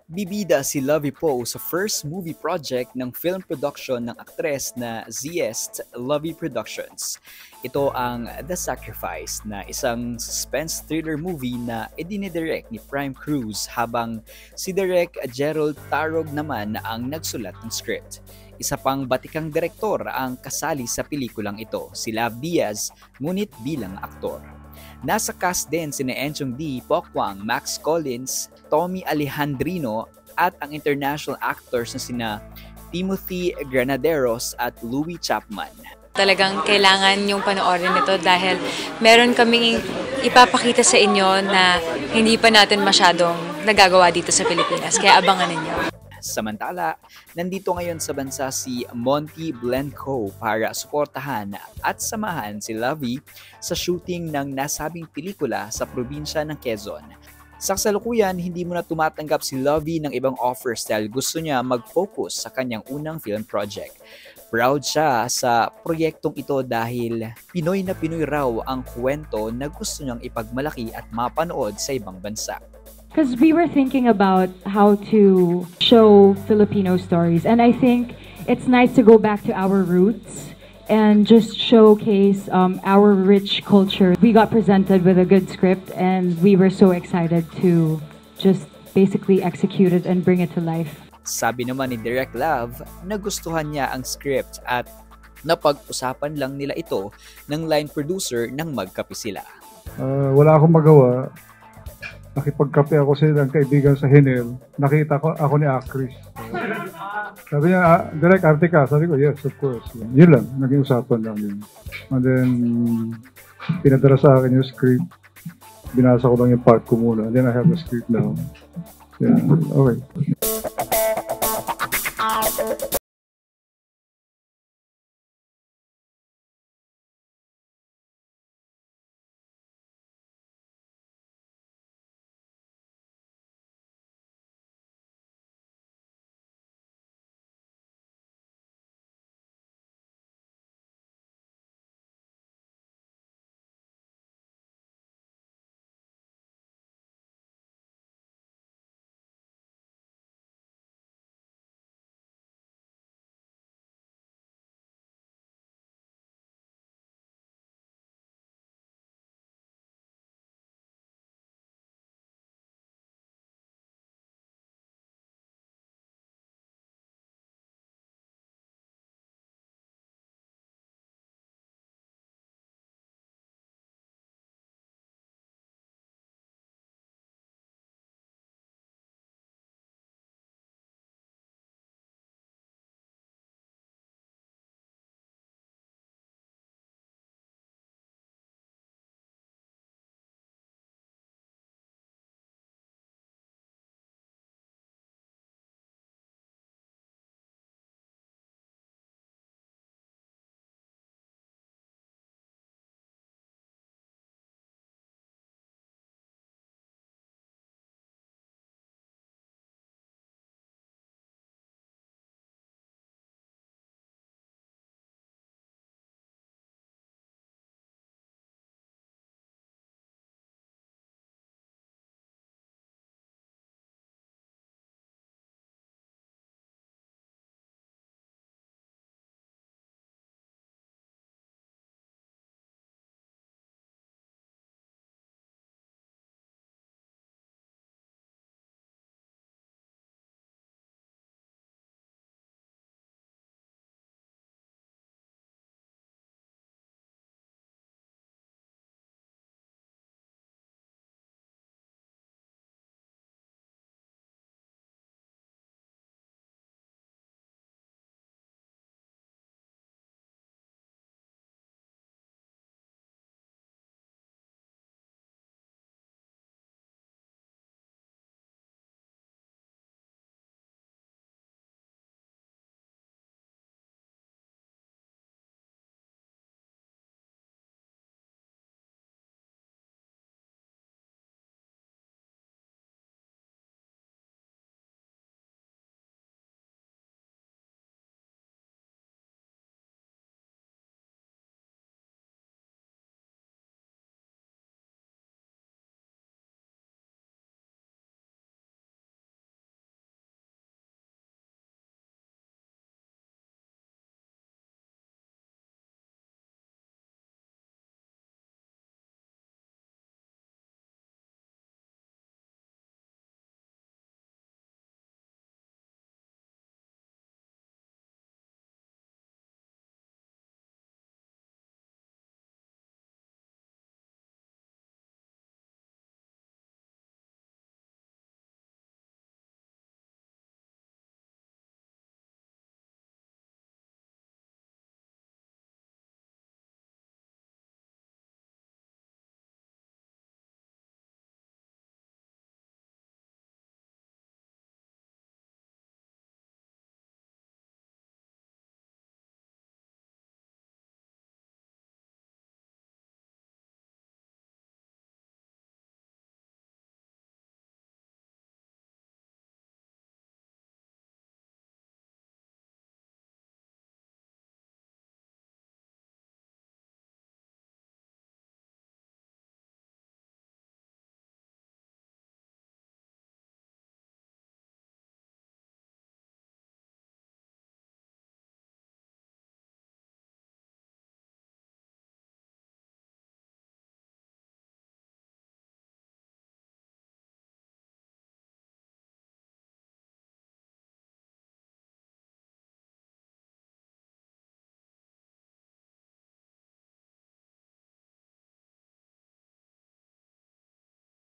Bibida si Lovie Poe sa first movie project ng film production ng aktres na Zest Lovie Productions. Ito ang The Sacrifice na isang suspense thriller movie na idinidirect ni Prime Cruz habang si Direk Gerald Tarog naman ang nagsulat ng script. Isa pang batikang direktor ang kasali sa pelikulang ito, si Lav Diaz, ngunit bilang aktor. Nasa cast din sina Enchong D, Pokwang, Max Collins, Tommy Alejandrino at ang international actors na sina Timothy Granaderos at Louis Chapman. Talagang kailangan yung panoorin nito dahil meron kaming ipapakita sa inyo na hindi pa natin masyadong nagagawa dito sa Pilipinas. Kaya abangan ninyo. Samantala, nandito ngayon sa bansa si Monty Blenco para suportahan at samahan si Lovie sa shooting ng nasabing pelikula sa probinsya ng Quezon. Sa kasalukuyan, hindi muna tumatanggap si Lovie ng ibang offers dahil gusto niya mag-focus sa kanyang unang film project. Proud siya sa proyektong ito dahil Pinoy na Pinoy raw ang kwento na gusto niyang ipagmalaki at mapanood sa ibang bansa. Because we were thinking about how to show Filipino stories, and I think it's nice to go back to our roots and just showcase our rich culture. We got presented with a good script, and we were so excited to just basically execute it and bring it to life. Sabi naman ni Direk Lav, nagustuhan niya ang script at napag-usapan lang nila ito ng line producer nang magkape sila. Wala akong magawa. Nakipagkape ako sa ilang kaibigan sa Hinel. Nakita ko ako ni Acris. Sabi niya, Direk, arte ka. Sabi ko, yes, of course. Yun lang, naging usapan lang yun. And then, pinadala sa akin yung script. Binasa ko lang yung part ko muna. And then I have the script now. Yeah, okay.